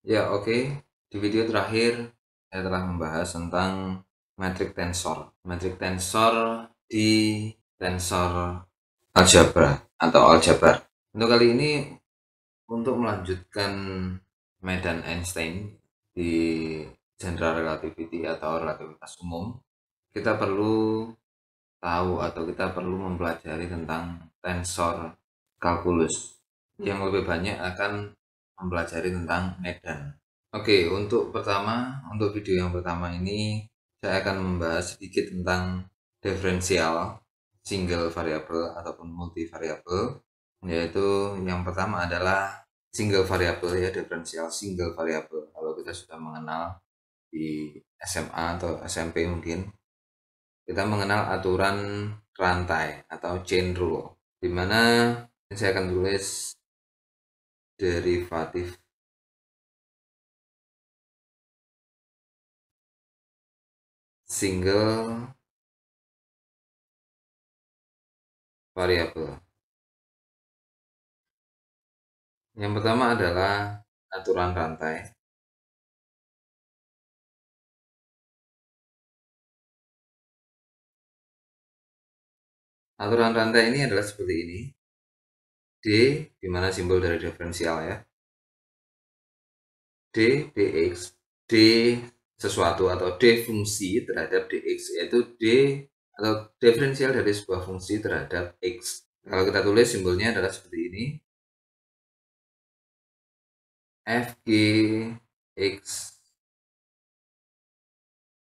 Ya, oke. Di video terakhir saya telah membahas tentang metrik tensor. Metrik tensor di tensor algebra atau aljabar. Untuk kali ini, untuk melanjutkan medan Einstein di general relativity atau relativitas umum, kita perlu tahu atau kita perlu mempelajari tentang tensor kalkulus. Yang lebih banyak akan mempelajari tentang medan. Oke, untuk video yang pertama ini saya akan membahas sedikit tentang diferensial single variable ataupun multi variable, yaitu yang pertama adalah single variable, ya, diferensial single variable. Kalau kita sudah mengenal di SMA atau SMP, mungkin kita mengenal aturan rantai atau chain rule, di mana saya akan tulis derivatif single variable. Yang pertama adalah aturan rantai. Aturan rantai ini adalah seperti ini. D, di mana simbol dari diferensial, ya. D, dx. D sesuatu atau D fungsi terhadap dx, yaitu D atau diferensial dari sebuah fungsi terhadap x. Kalau kita tulis simbolnya adalah seperti ini. Fg x.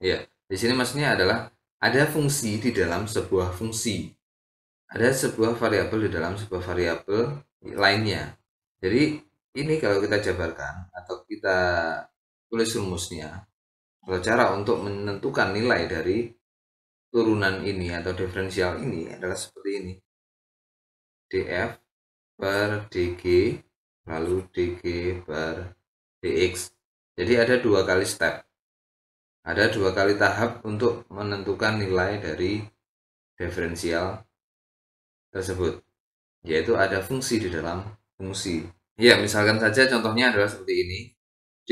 Ya, di sini maksudnya adalah ada fungsi di dalam sebuah fungsi. Ada sebuah variabel di dalam sebuah variabel lainnya. Jadi ini kalau kita jabarkan atau kita tulis rumusnya, atau cara untuk menentukan nilai dari turunan ini atau diferensial ini adalah seperti ini. df per dg lalu dg per dx. Jadi ada dua kali step. Ada dua kali tahap untuk menentukan nilai dari diferensial tersebut, yaitu ada fungsi di dalam fungsi. Ya, misalkan saja contohnya adalah seperti ini. D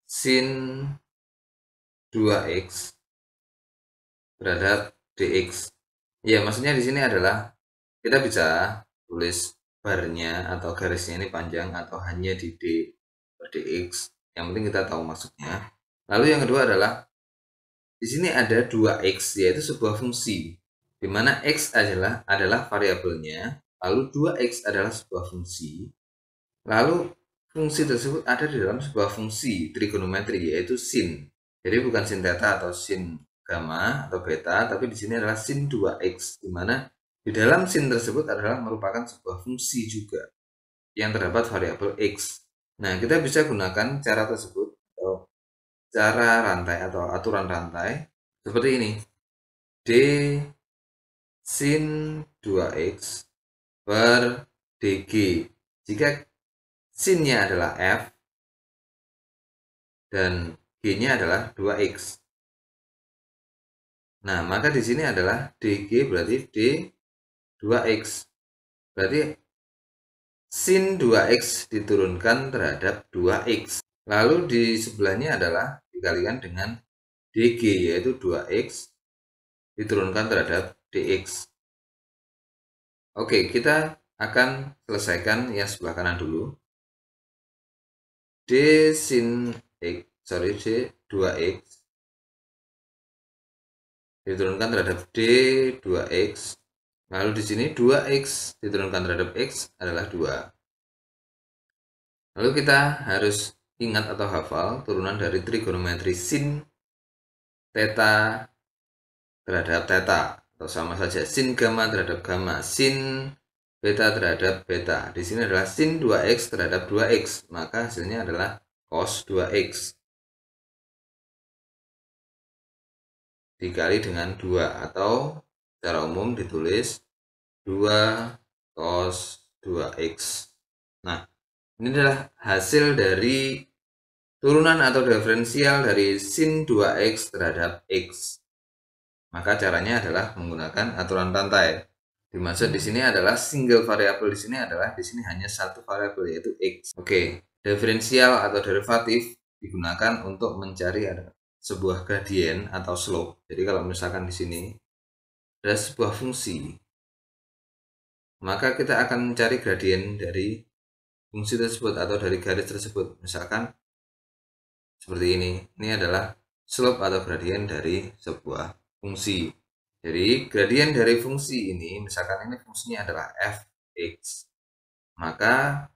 sin 2x terhadap dx. Ya, maksudnya di sini adalah kita bisa tulis barnya atau garisnya ini panjang atau hanya di d per dx. Yang penting kita tahu maksudnya. Lalu yang kedua adalah di sini ada 2x, yaitu sebuah fungsi di mana x adalah variabelnya, lalu 2x adalah sebuah fungsi. Lalu fungsi tersebut ada di dalam sebuah fungsi trigonometri, yaitu sin. Jadi bukan sin theta atau sin gamma atau beta, tapi di sini adalah sin 2x, di mana di dalam sin tersebut adalah merupakan sebuah fungsi juga yang terdapat variabel x. Nah, kita bisa gunakan cara tersebut atau cara rantai atau aturan rantai seperti ini. D sin 2x per dg. Jika sinnya adalah f dan g-nya adalah 2x. Nah, maka di sini adalah dg berarti d 2x. Berarti sin 2x diturunkan terhadap 2x. Lalu di sebelahnya adalah dikalikan dengan dg, yaitu 2x diturunkan terhadap dx. Oke, kita akan selesaikan yang sebelah kanan dulu. D sin x, D 2x diturunkan terhadap D 2x. Lalu di sini 2x diturunkan terhadap x adalah 2. Lalu kita harus ingat atau hafal turunan dari trigonometri sin theta terhadap theta, atau sama saja sin gamma terhadap gamma, sin beta terhadap beta. Di sini adalah sin 2x terhadap 2x, maka hasilnya adalah cos 2x dikali dengan 2, atau secara umum ditulis 2 cos 2x. Nah, ini adalah hasil dari turunan atau diferensial dari sin 2x terhadap x. Maka caranya adalah menggunakan aturan rantai. Dimaksud di sini adalah single variabel, di sini adalah di sini hanya satu variabel yaitu x. Oke, diferensial atau derivatif digunakan untuk mencari ada sebuah gradien atau slope. Jadi kalau misalkan di sini ada sebuah fungsi, maka kita akan mencari gradien dari fungsi tersebut atau dari garis tersebut. Misalkan seperti ini. Ini adalah slope atau gradien dari sebuah fungsi. Jadi gradien dari fungsi ini, misalkan ini fungsinya adalah f(x), maka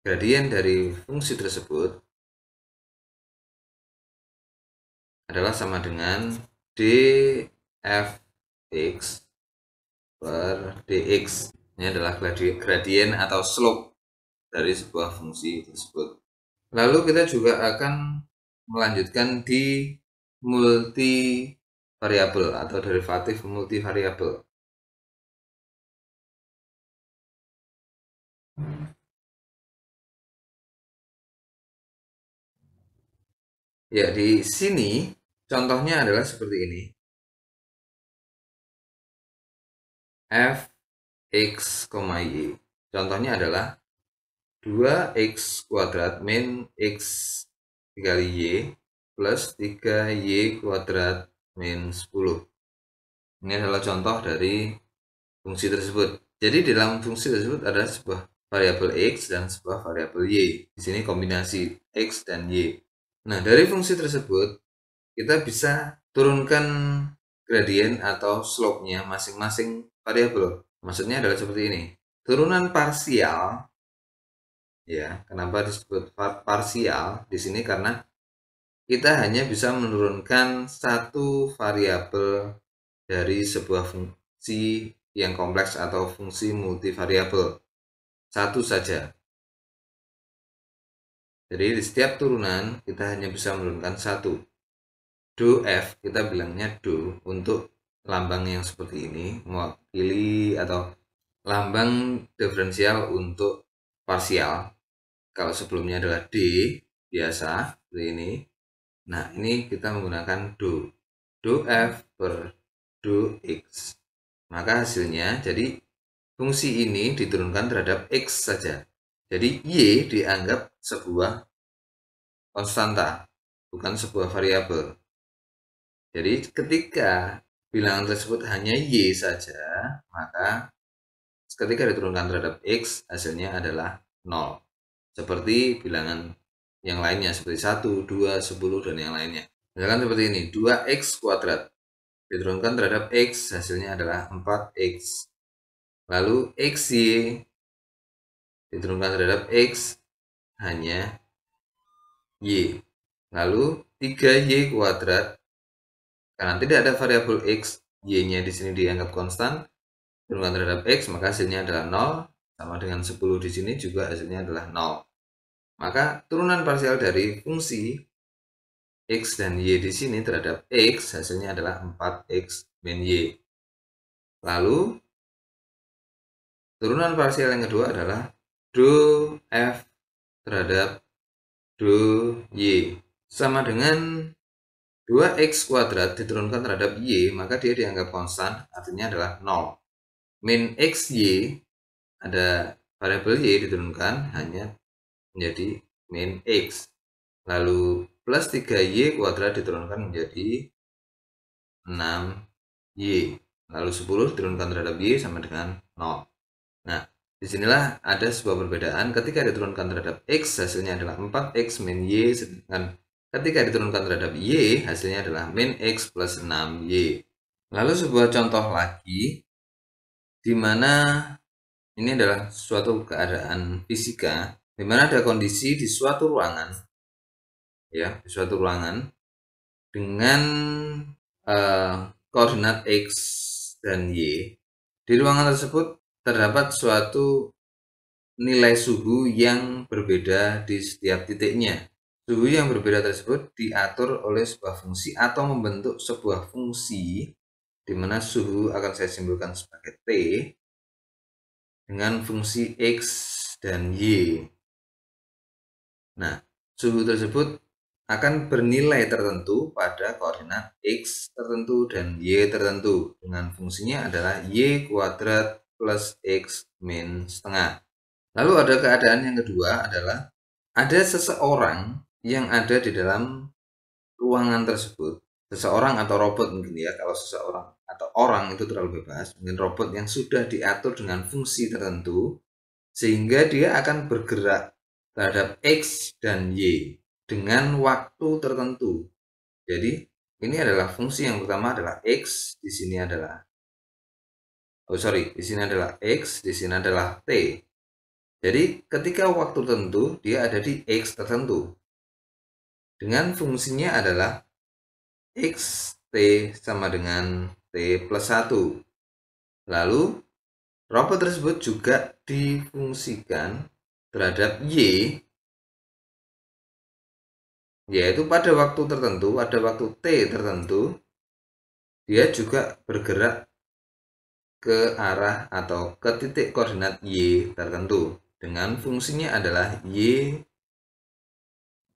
gradien dari fungsi tersebut adalah sama dengan df(x) per dx. Ini adalah gradien atau slope dari sebuah fungsi tersebut. Lalu kita juga akan melanjutkan di multivariabel atau derivatif multivariabel. Ya, di sini contohnya adalah seperti ini. f(x, y). Contohnya adalah 2x kuadrat min x dikali y plus 3y kuadrat min 10. Ini adalah contoh dari fungsi tersebut. Jadi dalam fungsi tersebut ada sebuah variabel x dan sebuah variabel y. Di sini kombinasi x dan y. Nah, dari fungsi tersebut kita bisa turunkan gradien atau slope-nya masing-masing variabel. Maksudnya adalah seperti ini. Turunan parsial, ya, kenapa disebut parsial di sini karena kita hanya bisa menurunkan satu variabel dari sebuah fungsi yang kompleks atau fungsi multivariabel, satu saja. Jadi di setiap turunan kita hanya bisa menurunkan satu. Do f, kita bilangnya do untuk lambang yang seperti ini, mewakili atau lambang diferensial untuk parsial. Kalau sebelumnya adalah d biasa seperti ini. Nah, ini kita menggunakan do f per do x. Maka hasilnya jadi fungsi ini diturunkan terhadap x saja. Jadi y dianggap sebuah konstanta, bukan sebuah variabel. Jadi ketika bilangan tersebut hanya y saja, maka ketika diturunkan terhadap x, hasilnya adalah 0. Seperti bilangan yang lainnya, seperti 1, 2, 10, dan yang lainnya. Misalkan seperti ini, 2x kuadrat. Diturunkan terhadap x, hasilnya adalah 4x. Lalu xy diturunkan terhadap x, hanya y. Lalu 3y kuadrat, karena tidak ada variabel x, y-nya di sini dianggap konstan, turunkan terhadap x, maka hasilnya adalah 0, sama dengan 10 di sini juga hasilnya adalah 0. Maka turunan parsial dari fungsi x dan y di sini terhadap x, hasilnya adalah 4x min y. Lalu turunan parsial yang kedua adalah do f terhadap do y, sama dengan 2x kuadrat diturunkan terhadap y, maka dia dianggap konstan, artinya adalah 0. Min xy, ada variabel y diturunkan, hanya menjadi min x. Lalu plus 3y kuadrat diturunkan menjadi 6y. Lalu 10 diturunkan terhadap y sama dengan 0. Nah, disinilah ada sebuah perbedaan. Ketika diturunkan terhadap x, hasilnya adalah 4x min y, sedangkan ketika diturunkan terhadap y, hasilnya adalah min x plus 6y. Lalu sebuah contoh lagi, di mana ini adalah suatu keadaan fisika, di mana ada kondisi di suatu ruangan, ya, di suatu ruangan dengan koordinat x dan y. Di ruangan tersebut terdapat suatu nilai suhu yang berbeda di setiap titiknya. Suhu yang berbeda tersebut diatur oleh sebuah fungsi atau membentuk sebuah fungsi di mana suhu akan saya simbolkan sebagai T dengan fungsi X dan Y. Nah, suhu tersebut akan bernilai tertentu pada koordinat X tertentu dan Y tertentu dengan fungsinya adalah Y kuadrat plus X min setengah. Lalu ada keadaan yang kedua adalah ada seseorang yang ada di dalam ruangan tersebut. Seseorang atau robot mungkin ya, kalau seseorang atau orang itu terlalu bebas, mungkin robot yang sudah diatur dengan fungsi tertentu sehingga dia akan bergerak terhadap X dan Y dengan waktu tertentu. Jadi ini adalah fungsi yang pertama adalah X, di sini adalah di sini adalah X, di sini adalah T. Jadi ketika waktu tertentu dia ada di X tertentu. Dengan fungsinya adalah X T sama dengan T plus 1. Lalu robot tersebut juga difungsikan terhadap Y, yaitu pada waktu tertentu, pada waktu T tertentu, dia juga bergerak ke arah atau ke titik koordinat Y tertentu. Dengan fungsinya adalah Y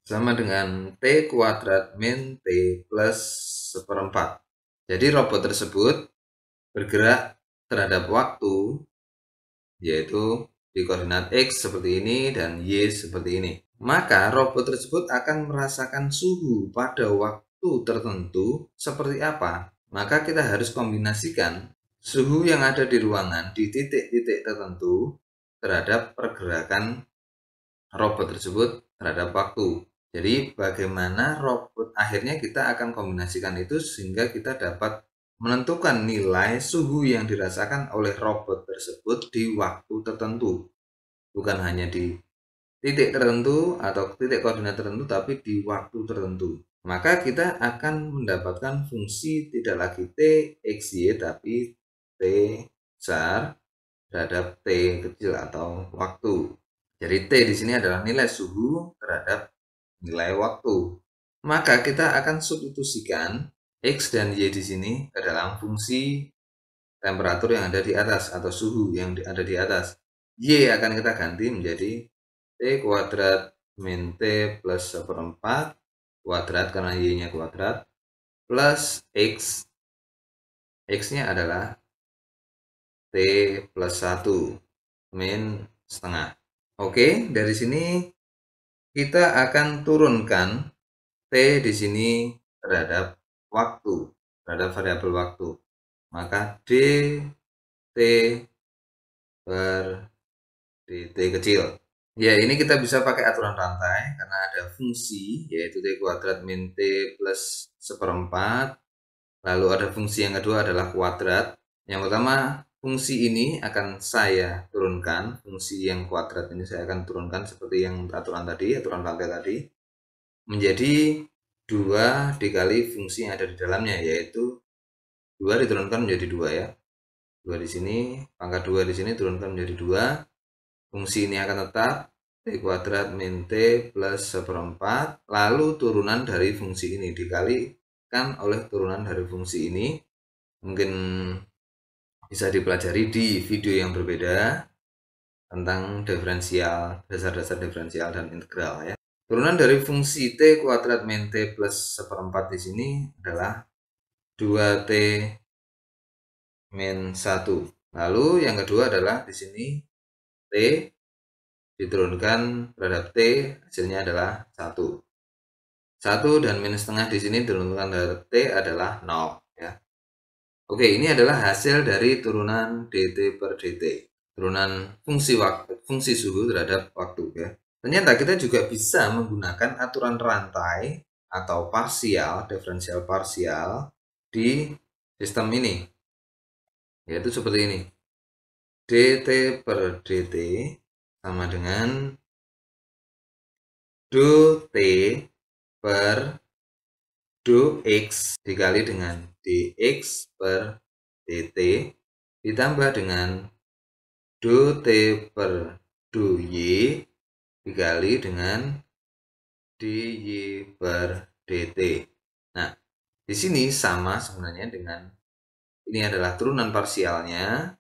sama dengan T kuadrat min T plus seperempat. Jadi robot tersebut bergerak terhadap waktu, yaitu di koordinat X seperti ini dan Y seperti ini. Maka robot tersebut akan merasakan suhu pada waktu tertentu seperti apa. Maka kita harus kombinasikan suhu yang ada di ruangan di titik-titik tertentu terhadap pergerakan robot tersebut terhadap waktu. Jadi bagaimana robot, akhirnya kita akan kombinasikan itu sehingga kita dapat menentukan nilai suhu yang dirasakan oleh robot tersebut di waktu tertentu. Bukan hanya di titik tertentu atau titik koordinat tertentu, tapi di waktu tertentu. Maka kita akan mendapatkan fungsi tidak lagi T X Y, tapi T besar terhadap T kecil atau waktu. Jadi T di sini adalah nilai suhu terhadap nilai waktu. Maka kita akan substitusikan X dan Y di sini ke dalam fungsi temperatur yang ada di atas atau suhu yang ada di atas. Y akan kita ganti menjadi T kuadrat min T plus seperempat kuadrat karena Y-nya kuadrat plus X. X-nya adalah T plus 1 min setengah. Oke, dari sini kita akan turunkan T di sini terhadap waktu, terhadap variabel waktu. Maka dt per dt kecil. Ya, ini kita bisa pakai aturan rantai karena ada fungsi yaitu T kuadrat min T plus seperempat. Lalu ada fungsi yang kedua adalah kuadrat. Yang pertama, fungsi ini akan saya turunkan. Fungsi yang kuadrat ini saya akan turunkan seperti yang aturan tadi, aturan rantai tadi. Menjadi 2 dikali fungsi yang ada di dalamnya, yaitu 2 diturunkan menjadi 2 ya. 2 di sini, pangkat 2 di sini turunkan menjadi 2. Fungsi ini akan tetap T kuadrat min T plus seperempat. Lalu turunan dari fungsi ini dikalikan oleh turunan dari fungsi ini. Mungkin bisa dipelajari di video yang berbeda tentang diferensial, dasar-dasar diferensial dan integral ya. Turunan dari fungsi T kuadrat min T plus seperempat di sini adalah 2T min 1. Lalu yang kedua adalah di sini T diturunkan terhadap T, hasilnya adalah 1. 1 dan min setengah di sini diturunkan terhadap T adalah 0 ya. Oke, ini adalah hasil dari turunan dt per dt. Turunan fungsi suhu terhadap waktu ya. Ternyata kita juga bisa menggunakan aturan rantai atau parsial, diferensial parsial di sistem ini. Yaitu seperti ini. dt per dt sama dengan do T per do X dikali dengan dx per dt ditambah dengan do T per do Y dikali dengan dy per dt. Nah, di sini sama sebenarnya dengan ini adalah turunan parsialnya.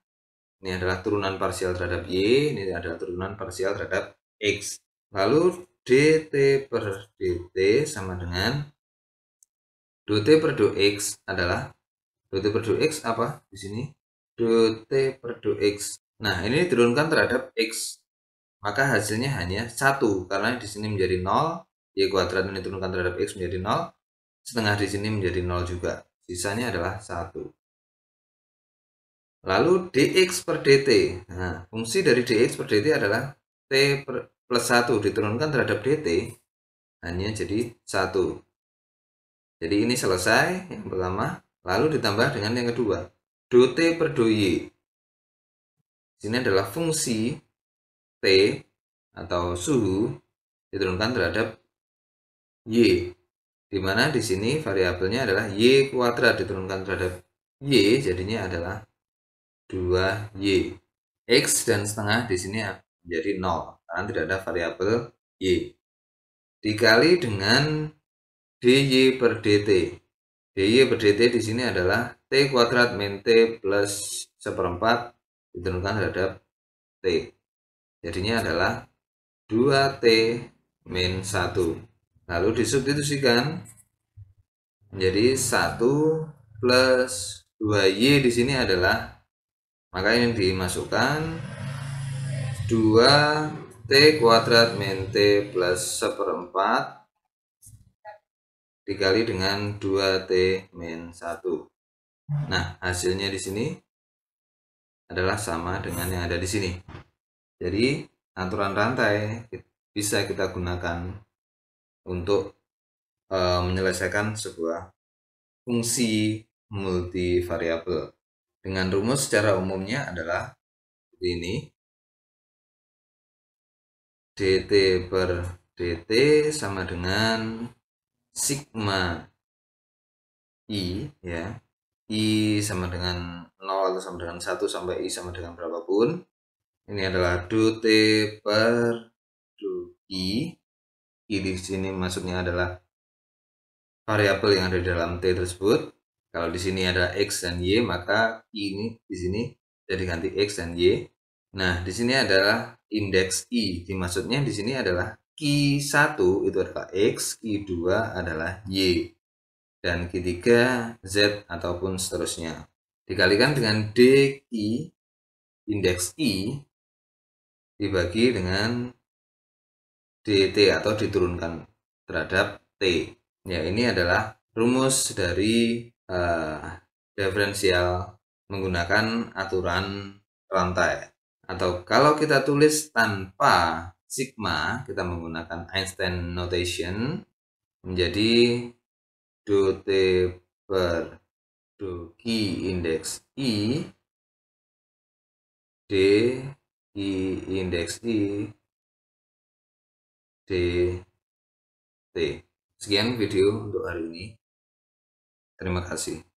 Ini adalah turunan parsial terhadap Y, ini adalah turunan parsial terhadap X. Lalu dt per dt sama dengan do T per do X adalah do T per do X apa? Di sini do T per do X. Nah, ini diturunkan terhadap X. Maka hasilnya hanya 1. Karena di sini menjadi 0. Y kuadrat ini diturunkan terhadap X menjadi 0. Setengah di sini menjadi 0 juga. Sisanya adalah 1. Lalu dx per dt. Nah, fungsi dari dx per dt adalah t plus 1 diturunkan terhadap dt hanya jadi 1. Jadi ini selesai yang pertama. Lalu ditambah dengan yang kedua. Do T per do Y. Sini adalah fungsi T atau suhu diturunkan terhadap Y. Dimana di sini variabelnya adalah Y kuadrat diturunkan terhadap Y, jadinya adalah 2Y. X dan setengah di sini menjadi 0 karena tidak ada variabel Y. Dikali dengan dy per dt. dy per dt di sini adalah t kuadrat min t plus 1/4 diturunkan terhadap t. Jadinya adalah 2t min 1. Lalu disubstitusikan menjadi 1 plus 2y di sini adalah, maka ini dimasukkan 2t kuadrat min t plus 1/4 dikali dengan 2t min 1. Nah, hasilnya di sini adalah sama dengan yang ada di sini. Jadi, aturan rantai bisa kita gunakan untuk menyelesaikan sebuah fungsi multivariabel. Dengan rumus secara umumnya adalah seperti ini. dt per dt sama dengan sigma I, ya. I sama dengan 0 atau sama dengan 1 sampai I sama dengan berapapun. Ini adalah do T per do I. I di sini maksudnya adalah variabel yang ada di dalam T tersebut. Kalau di sini ada X dan Y, maka I ini di sini jadi ganti X dan Y. Nah, di sini adalah indeks I. Maksudnya di sini adalah Q1 itu adalah X, Q2 adalah Y, dan Q3 Z ataupun seterusnya. Dikalikan dengan DI, indeks I, dibagi dengan DT atau diturunkan terhadap T. Ya, ini adalah rumus dari diferensial menggunakan aturan rantai. Atau kalau kita tulis tanpa sigma, kita menggunakan Einstein notation menjadi do T per do Q indeks I D I indeks I DT. Sekian video untuk hari ini. Terima kasih.